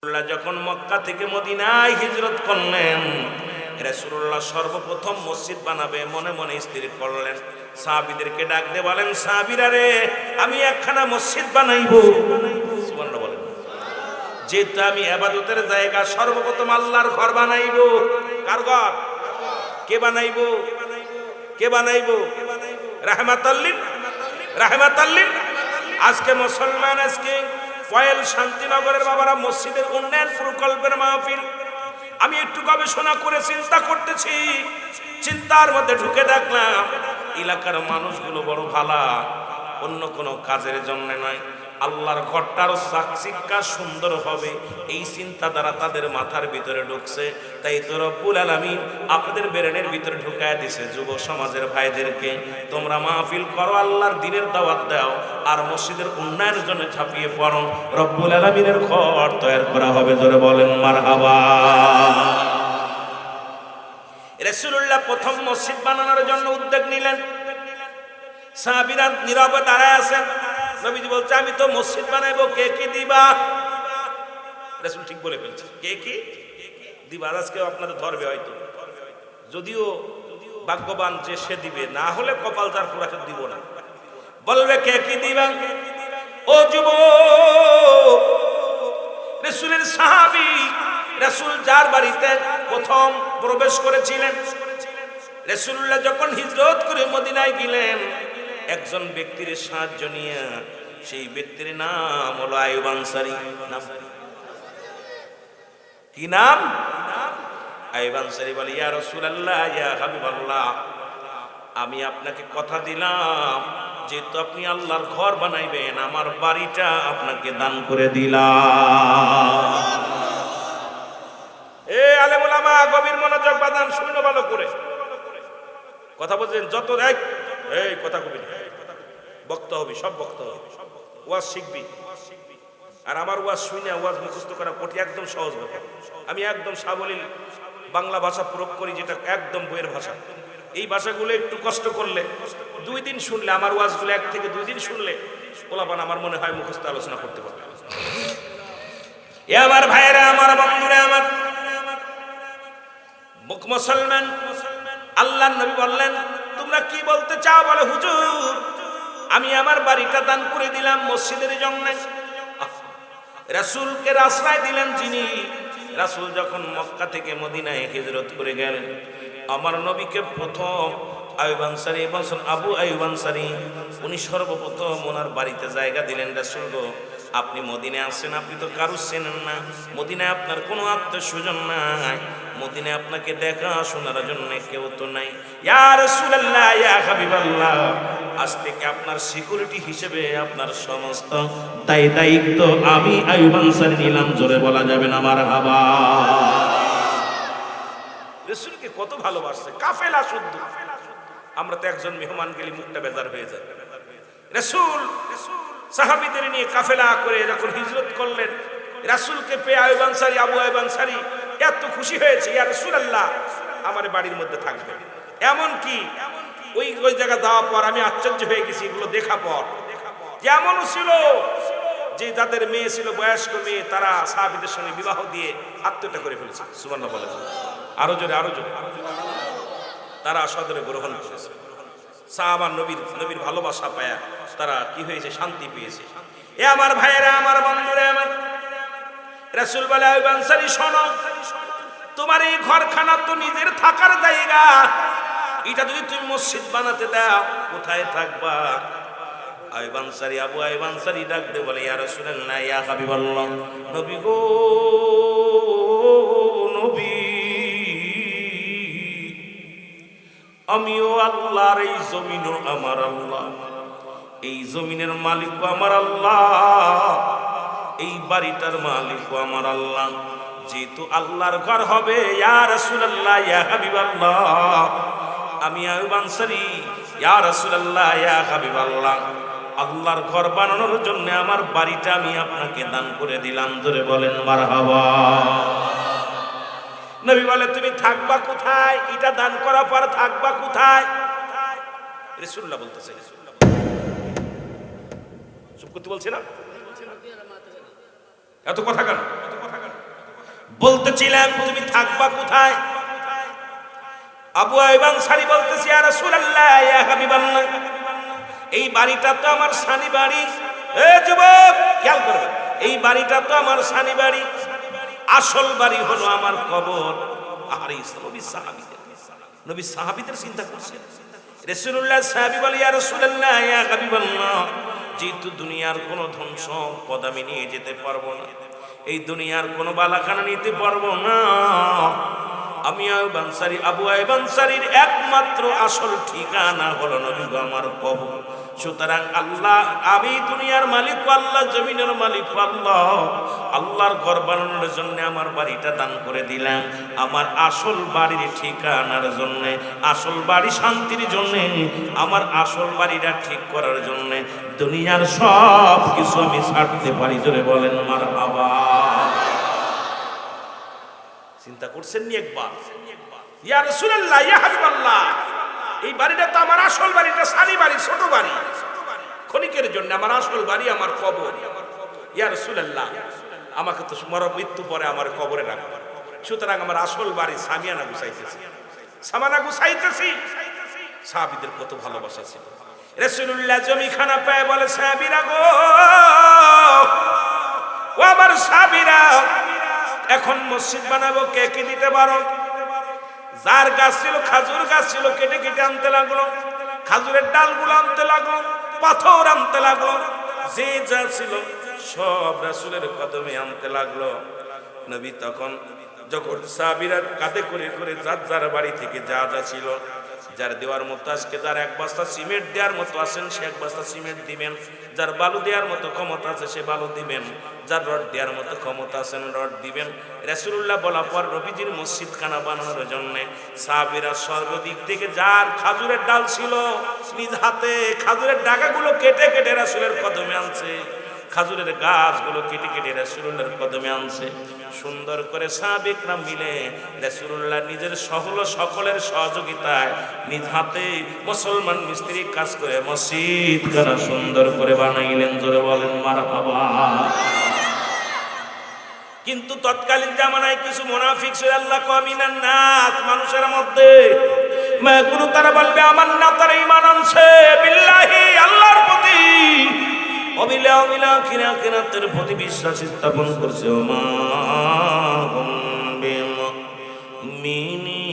যখন মক্কা থেকে মদিনায় হিজরত করলেন, রাসূলুল্লাহ সর্বপ্রথম মসজিদ বানাবে মনে মনে স্থির করলেন। সাহাবীদেরকে ডাক দিয়ে বলেন, সাহাবীরা রে, আমি একখানা মসজিদ বানাইবো। সুবহানাল্লাহ বলেন। যেটা আমি ইবাদতের জায়গা, সর্বপ্রথম আল্লাহর ঘর বানাইবো। কার ঘর? কে বানাইবো? কে বানাইবো? রাহমাতাল লিল। আজকে মুসলমান, আজকে ফয়েল শান্তিনগরের বাবারা মসজিদের উন্নয়ন প্রকল্পের মাহফিল। আমি একটু গবেষণা করে চিন্তা করতেছি, চিন্তার মধ্যে ঢুকে দেখলাম এলাকার মানুষগুলো বড় ভালা, অন্য কোনো কাজের জন্য নয়, আল্লাহর ঘরটারও চাকচিক্কা সুন্দর হবে এই চিন্তাধারা তাদের মাথার ভিতরে ঢুকছে। তাই তো রব্বুল আলামিন আপনাদের ব্রেনের ভিতরে ঢুকায় দিছে, যুব সমাজের ভাইদেরকে তোমরা মাহফিল করো, আল্লাহর দ্বীনের দাওয়াত দাও, আর মসজিদের উন্নয়নের জন্য ঝাঁপিয়ে পড়ো। রব্বুল আলামিনের ঘর তৈরি করা হবে। জোরে বলেন মারহাবা। রাসূলুল্লাহ প্রথম মসজিদ বানানোর জন্য উদ্যোগ নিলেন। সাহাবীরা নীরবে দাঁড়ায় আছেন। নবীজি বলছে, আমি তো মসজিদ বানাইবো, কে কি দিবা? রাসূল ঠিক বলে ফেলছে, কে কি দিবা। আজকে আপনাদের ধরবে হয়তো, যদিও ভাগ্যবান যে সে দিবে, না হলে কপাল যার পুরা দিব না। বলবে কে কি দিবা? ও যুবক, রাসূলের সাহাবী, রাসূল যার বাড়িতে প্রথম প্রবেশ করেছিলেন, রাসূলুল্লাহ যখন হিজরত করে মদিনায় গেলেন, একজন ব্যক্তির সাহায্য নিয়ে, সেই ব্যক্তির নাম হলো আইয়ুব আনসারী। নাম কি? নাম আইয়ুব আনসারী। বলে, ইয়া রাসূলুল্লাহ, ইয়া হাবিবাল্লাহ, আমি আপনাকে কথা দিলাম, যেহেতু আপনি আল্লাহর ঘর বানাইবেন, আমার বাড়িটা আপনাকে দান করে দিলাম। এ আলেম ওলামা, গভীর মনোযোগ বাদান, শুনো ভালো করে কথা বলছেন। যত এই কথা কবি বক্তা হবি, সব বক্তা হবি, ওয়াজ শিখবি। আর আমার ওয়াজ শুনে ওয়াজ মুখস্থ করা কঠিন, একদম সহজ ব্যাপার। আমি একদম সাবলীল বাংলা ভাষা প্রয়োগ করি, যেটা একদম বইয়ের ভাষা। এই ভাষাগুলো একটু কষ্ট করলে, 2 দিন শুনলে, আমার ওয়াজগুলো 1 থেকে 2 দিন শুনলে ওলাবান আমার মনে হয় মুখস্থ আলোচনা করতে পারবে। এ আমার ভাইয়েরা, আমার বন্ধুরা, আমার মুসলমান, আল্লাহর নবী বললেন, তোমরা কি বলতে চাও? বলে, হুজুর, আমি আমার বাড়িটা দান করে দিলাম মসজিদের জন্য। রাসূলকে আশ্রয় দিলেন যিনি, রাসূল যখন মক্কা থেকে মদিনায় হিজরত করে গেলেন, আমার নবীকে প্রথম আইয়ুব আনসারী এবং আবু আইয়ুব আনসারী, উনি সর্বপ্রথম ওনার বাড়িতে জায়গা দিলেন। রাসূল গো, আপনি মদিনায় আসছেন, আপনি তো কারু চেনেন না, মদিনায় আপনার কোনো আত্মীয় স্বজন নাই, মদিনায় আপনাকে দেখা শোনার জন্য কেউ তো নাই। ইয়া রাসূলুল্লাহ, ইয়া হাবিবাল্লাহ, আজ থেকে আপনার সিকিউরিটি হিসেবে আপনার সমস্ত দায়িত্ব আমি আইয়ুব আনসারী নিলাম। জোরে বলা যাবে না মারহাবা। রাসূলকে কত ভালোবাসছে, কাফেলা শুদ্ধ। আমরা তো একজন মেহমান গেলে মুখটা বেজার হয়ে যায়। রাসূল সাহাবীদের নিয়ে কাফেলা করে যখন হিজরত করলেন, রাসূলকে পেয়ে আইয়ুব আনসারী, আবু আইয়ুব আনসারী এত খুশি হয়েছে, ইয়া রাসূলুল্লাহ, আমার বাড়ির মধ্যে থাকবে। এমন কি ওই জায়গা যাওয়ার পর আমি আশ্চর্য হয়ে গেছি, এগুলো দেখা পর যেমনও ছিল যে যাদের মেয়ে ছিল, বয়স্ক মেয়ে, তারা সাহাবীদের সঙ্গে বিবাহ দিয়ে আত্মহত্যা করে ফেলেছে। সুবহানাল্লাহ বলেন। আরো জোরে, আরো জোরে। তারা সদরে গ্রহণ করেছে। সাহাবা নবীর ভালোবাসা পায়া তারা কি হয়েছে? শান্তি পেয়েছে। এ আমার ভাইয়েরা, আমার বন্ধুরা, আমার রাসূল বলে, আইয়ুব আনসারী, শোনো, তোমার এই ঘরখানা তো নিজের থাকার জায়গা, এটা যদি তুমি মসজিদ বানাতে দাও, কোথায় থাকবা? আইয়ুব আনসারী, আবু আইয়ুব আনসারী ডাক দিয়ে বলে, ইয়া রাসূলুল্লাহ, ইয়া হাবিবাল্লাহ, নবী গো, নবী, আমিও আল্লাহর, এই জমিনও আমার আল্লাহ, এই জমিনের মালিকও আমার আল্লাহ, এই বাড়িটার মালিকও আমার আল্লাহ। যেহেতু আল্লাহর ঘর হবে, ইয়া রাসূলুল্লাহ, ইয়া হাবিবাল্লাহ, আমি আইয়ুব আনসারী, ইয়া রাসূলুল্লাহ, ইয়া হাবিবাল্লাহ, আল্লাহর ঘর বানানোর জন্য আমার বাড়িটা আমি আপনাকে দান করে দিলাম। জোরে বলেন মারহাবা। নবী বলে, তুমি থাকবা কোথায়? এটা দান করার পর থাকবা কোথায়? রাসূলুল্লাহ বলতেছে, চুপ করতে বলছি না, এত কথা কেন? বলতেছিলাম তুমি থাকবা কোথায়? আবু আইয়ুব আনসারী বলতেছে, ইয়া রাসূলুল্লাহ, ইয়া হাবিবাল্লাহ, এই বাড়িটা তো আমার সানি বাড়ি। এ যুবক খেয়াল করবে, এই বাড়িটা তো আমার সানি বাড়ি, আসল বাড়ি হলো আমার কবর। আর এই নবী সাহাবীদের চিন্তা করছেন। রাসূলুল্লাহ সাহাবী বলে, ইয়া রাসূলুল্লাহ, ইয়া হাবিবাল্লাহ, যেহেতু দুনিয়ার কোনো ধন সম্পদ আমি নিয়ে যেতে পারবো না, এই দুনিয়ার কোনো বালাখানা নিতে পারবো না, আমি আবু আইয়ুব আনসারীর একমাত্র আসল ঠিকানা হলো নবী গো আমার কবর। সুতরাং আল্লাহ, আমি দুনিয়ার মালিক আল্লাহ, জমিনের মালিক আল্লাহ, আল্লাহর ঘর বানানোর জন্য আমার বাড়িটা দান করে দিলাম, আমার আসল বাড়ির ঠিকানার জন্য, আসল বাড়ি শান্তির জন্য, আমার আসল বাড়িটা ঠিক করার জন্য দুনিয়ার সব কিছু আমি ছাড়তে পারি। জোরে বলেন মারহাবা। চিন্তা করছেন নি একবার? ইয়া রাসূলুল্লাহ, ইয়া হাবিবাল্লাহ, এই বাড়িটা তো আমার আসল বাড়িটা সানি বাড়ি, ছোট বাড়ি, ক্ষণিকের জন্য আমার আসল বাড়ি আমার কবর। ইয়া রাসূলুল্লাহ, আমাকে তো মৃত্যু পরে আমার কবরে রাখবেন, সুতরাং আমার আসল বাড়ি সামিয়ানা গুছাইতেছি, সামানা গুছাইতেছি। সাহাবীদের কত ভালোবাসা ছিল। রাসূলুল্লাহ জমিখানা পেয়ে বলে, সাহাবীরা গো, ও আমার সাহাবীরা, এখন মসজিদ বানাবো, কে কি দিতে পারো? যার গাছ ছিল, খাজুর গাছ ছিল, কেটে কেটে আনতে লাগলো, খাজুরের ডালগুলো আনতে লাগলো, পাথর আনতে লাগলো, যে যা ছিল সব রাসূলের কদমে আনতে লাগলো। নবী তখন যখন সাহাবীরা কাঁধে করে করে যার যার বাড়ি থেকে যা যা ছিল, যার দেওয়ার মতো, আজকে যার এক বস্তা সিমেন্ট দেওয়ার মতো আছেন সে এক বস্তা সিমেন্ট দিবেন, যার বালু দেওয়ার মতো ক্ষমতা আছে সে বালু দিবেন, যার রড দেওয়ার মতো ক্ষমতা আছেন রড দিবেন। রাসূলুল্লাহ বলা পর নবীজির মসজিদ খানা বানানোর জন্য সাহাবীরা সর্বদিক থেকে যার খাজুরের ডাল ছিল নিজ হাতে খাজুরের ডাগাগুলো কেটে কেটে রাসূলের কদমে আনছে, খাজুরের গাছগুলো কেটে কেটে রাসূলুল্লাহর কদমে আনছে। সুন্দর করে সাহাবীরা মিলে রাসূলুল্লাহ নিজের সকলের সহযোগিতায় নিজ হাতে মুসলমান মিস্ত্রি কাজ করে মসজিদ খানা সুন্দর করে বানাইলেন। জোরে বলেন মারহাবা। কিন্তু তৎকালীন জামানায় কিছু মুনাফিক ছিল, আল্লাহ কমিনান নাস, মানুষের মধ্যে মাগুরু, তারা বলবে আমার না, তারা ঈমান আনছে বিল্লাহি, আল্লাহর প্রতি, অবিলা অবিলা কিনা কিনাতের প্রতি বিশ্বাস স্থাপন করছে। ওমা হুম বিমুমিনি,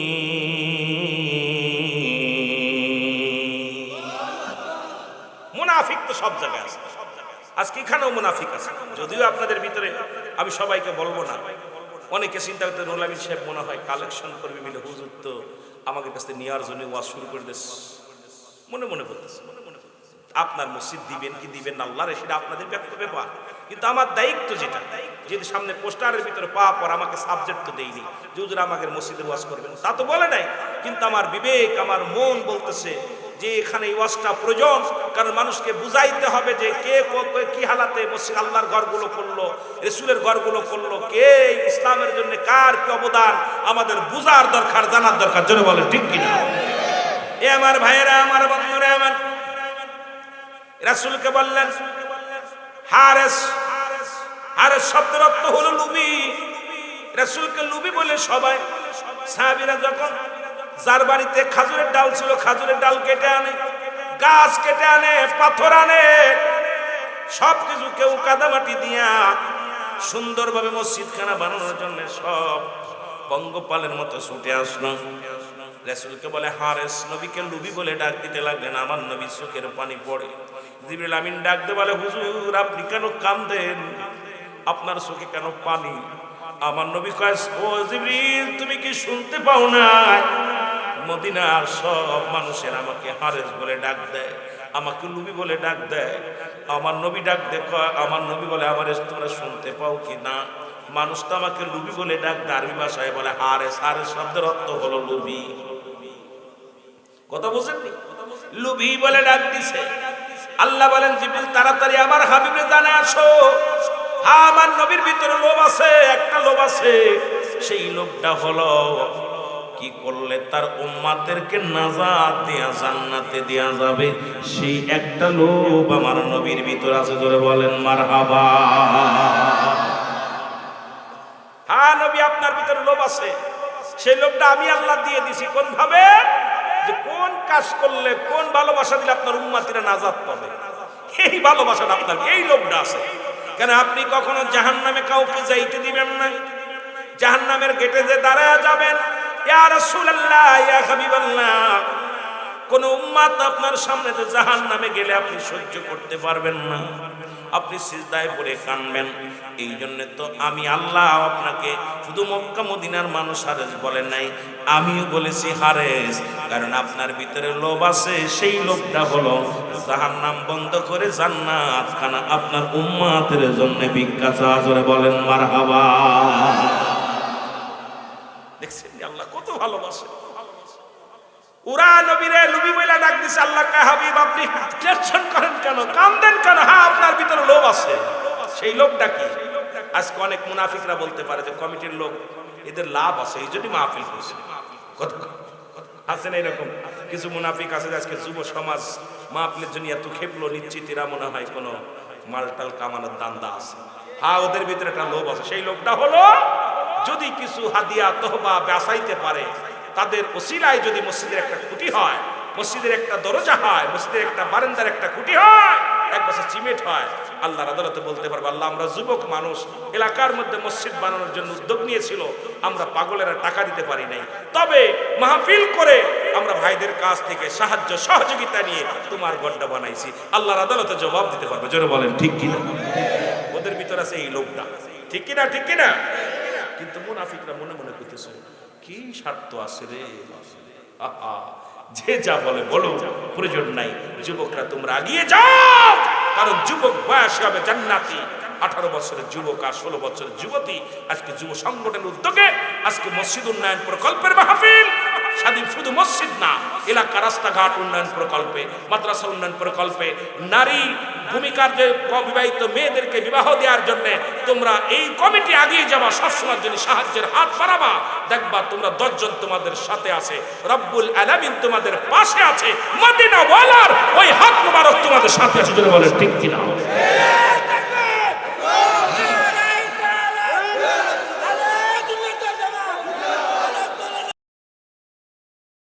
মুনাফিক তো সব জায়গায় আছে, আজকে এখানেও মুনাফিক আছে। যদিও আপনাদের ভিতরে আমি সবাইকে বলবো না, অনেকে চিন্তা করতে নুরুল আমিন সাহেব মনে হয় কালেকশন করবে মিলে, হুজুর তো আমাকে কাছে নেওয়ার জন্য ওয়াজ শুরু করে দিস, মনে মনে বলতেছে। আপনার মসজিদ দিবেন কি দিবেন না আল্লাহর, সেটা আপনাদের ব্যক্তিগত ব্যাপার, কিন্তু আমার দায়িত্ব যেটা, যেহেতু সামনে পোস্টারের ভিতরে পাওয়া পর আমাকে সাবজেক্ট তো দেয়নি যে হুজুর আমাকে মসজিদে ওয়াজ করবেন, তা তো বলে নাই, কিন্তু আমার বিবেক, আমার মন বলতেছে যে এখানে এই ওয়াজটা প্রয়োজন, কারণ মানুষকে বুঝাইতে হবে যে কে কি হালাতে মসজিদ আল্লাহর ঘরগুলো করলো, রাসূলের ঘরগুলো করলো, কে ইসলামের জন্য কার কি অবদান, আমাদের বুঝার দরকার, জানার দরকার। জোরে বলে ঠিক কিনা? এ আমার ভাইয়েরা, আমার বন্ধুরা, আমার রাসূলকে বললেন হারেস, হারেস শব্দের অর্থ হলো লুবি। রাসূলকে লুবি বলে সবাই। সাহাবীরা যখন যার বাড়িতে খাজুরের ডাল ছিল, খাজুরের ডাল কেটে আনে, গাছ কেটে আনে, পাথর আনে, সবকিছু কেউ কাদামাটি দিয়া সুন্দরভাবে মসজিদখানা বানানোর জন্য সব পঙ্গপালের মতো ছুটে আসলো। রাসূলকে বলে হারেস, নবীকে লুবি বলে ডাক দিতে লাগলেন। আমার নবী চোখের পানি পড়ে। জিবরিল আমিন ডাক দিয়ে বলে, হুজুর আপনি কেন কাঁদেন, আপনার চোখে কেন পানি? আমার নবী কয়, ও জিবরিল তুমি কি শুনতে পাও না? মদিনার সব মানুষের আমাকে হারেস বলে ডাক দেয়, আমাকে লুবি বলে ডাক দেয়। আমার নবী ডাক দেখো, আমার নবী বলে আমার তোমরা শুনতে পাও কি না? মানুষ তো আমাকে লুবি বলে ডাক দেয়, আরবি ভাষায় বলে হারেস। হারেস শব্দের অর্থ হলো লুবি। কথা বুঝেননি? লুবি বলে ডাক দিছে। আল্লাহ বলেন, জিবরিল তাড়াতাড়ি আমার হাবিবে জানে আসো, আমার নবীর ভিতরে লোভ আছে, একটা লোভ আছে। সেই লোভটা হলো কি করলে তার উম্মতদেরকে নাজাত দিয়া জান্নাতে দেয়া যাবে, সেই একটা লোভ আমার নবীর ভিতরে আছে। জোরে বলেন মারহাবা। হ্যাঁ নবী, আপনার ভিতরে লোভ আছে, সেই লোভটা আমি আল্লাহ দিয়ে দিছি। কোন ভাবে? যে কোন কাজ করলে, কোন ভালোবাসা দিলে আপনার উম্মতিরা নাজাত পাবে, এই ভালোবাসাটা আপনার, এই লোভটা আছে। কেন আপনি কখনো জাহান্নামে কাউকে যাইতে দিবেন না, জাহান্নামের গেটে যে দাঁড়ায় যাবেন, ইয়া রাসূলুল্লাহ, ইয়া হাবিবাল্লাহ, কোন উম্মত আপনার সামনে তো জাহান্নামে গেলে আপনি সহ্য করতে পারবেন না, আপনি সিজদায় পড়ে কাঁদবেন। এই জন্য তো আমি আল্লাহ আপনাকে শুধু মক্কা মদিনার মানুষ হারেস বলেন নাই, আমিও বলেছি হারেস, কারণ আপনার ভিতরে লোভ আছে। সেই লোভটা হলো জাহান্নাম বন্ধ করে জান্নাত খানা আপনার উম্মতের জন্য ভিক্ষা চাওয়া। জোরে বলেন মারহাবা। দেখছেন আল্লাহ কত ভালোবাসে। উরা নবীরে লুবি বইলা ডাক দিছে, আল্লাহ কা হাবিব আপনি টেনশন করেন কেন, কাঁদেন কেন? হ্যাঁ আপনার ভিতরে লোভ আছে। সেই লোভটা কি? আজকে অনেক মুনাফিকরা বলতে পারে যে কমিটির লোক, এদের লাভ আছে এই জন্য মাহফিল করছে। আছে না এরকম কিছু মুনাফিক আছে যে আজকে যুব সমাজ মাহফিলের জন্য এত খেপলো, নিশ্চিত এরা মনে হয় কোনো মালটাল কামানোর দান্দা আছে। হ্যাঁ ওদের ভিতরে একটা লোভ আছে। সেই লোভটা হলো যদি কিছু হাদিয়া তহবা বেচাইতে পারে, তাদের ওসিলায় যদি মসজিদের একটা খুঁটি হয়, মসজিদের একটা দরজা হয়, মসজিদের একটা বারান্দার একটা খুঁটি হয়, এক বছর সিমেন্ট হয়, আল্লাহর আদালতে বলতে পারবো আল্লাহ আমরা যুবক মানুষ, এলাকার মধ্যে মসজিদ বানানোর জন্য উদ্যোগ নিয়েছিল, আমরা পাগলেরা টাকা দিতে পারি নাই, তবে মাহফিল করে আমরা ভাইদের কাছ থেকে সাহায্য সহযোগিতা নিয়ে তোমার গড্ডা বানাইছি, আল্লাহর আদালতে জবাব দিতে পারবো। জোরে বলেন ঠিক কিনা? ওদের ভিতরে আছে এই লোকটা, ঠিক কিনা? ঠিক কিনা? কিন্তু মুনাফিকরা মনে মনে করতেছে কি স্বার্থ আছে রে, যে যা বলে বলো, প্রয়োজন নাই। যুবকরা তোমরা এগিয়ে যাও, কারণ যুবক বয়স হবে জান্নাতি। 18 বছরের যুবক আর 16 বছরের যুবতী আজকে যুব সংগঠনের উদ্যোগে আজকে মসজিদ উন্নয়ন প্রকল্পের মাহফিল। স্বাধীন শুধু মসজিদ না, এলাকা রাস্তাঘাট উন্নয়ন প্রকল্পে, মাদ্রাসা উন্নয়ন প্রকল্পে, নারী ভূমিকার যে অবিবাহিত মেয়েদেরকে বিবাহ দেওয়ার জন্য তোমরা এই কমিটি আগিয়ে যাবা, সবসময়ের জন্য সাহায্যের হাত বাড়াবা, দেখবা তোমরা 10 জন তোমাদের সাথে আছে, রব্বুল আলামিন তোমাদের পাশে আছে, মদিনা ওয়ালার ওই হাত মুবারক তোমাদের সাথে আছে। বলে ঠিক কিনা?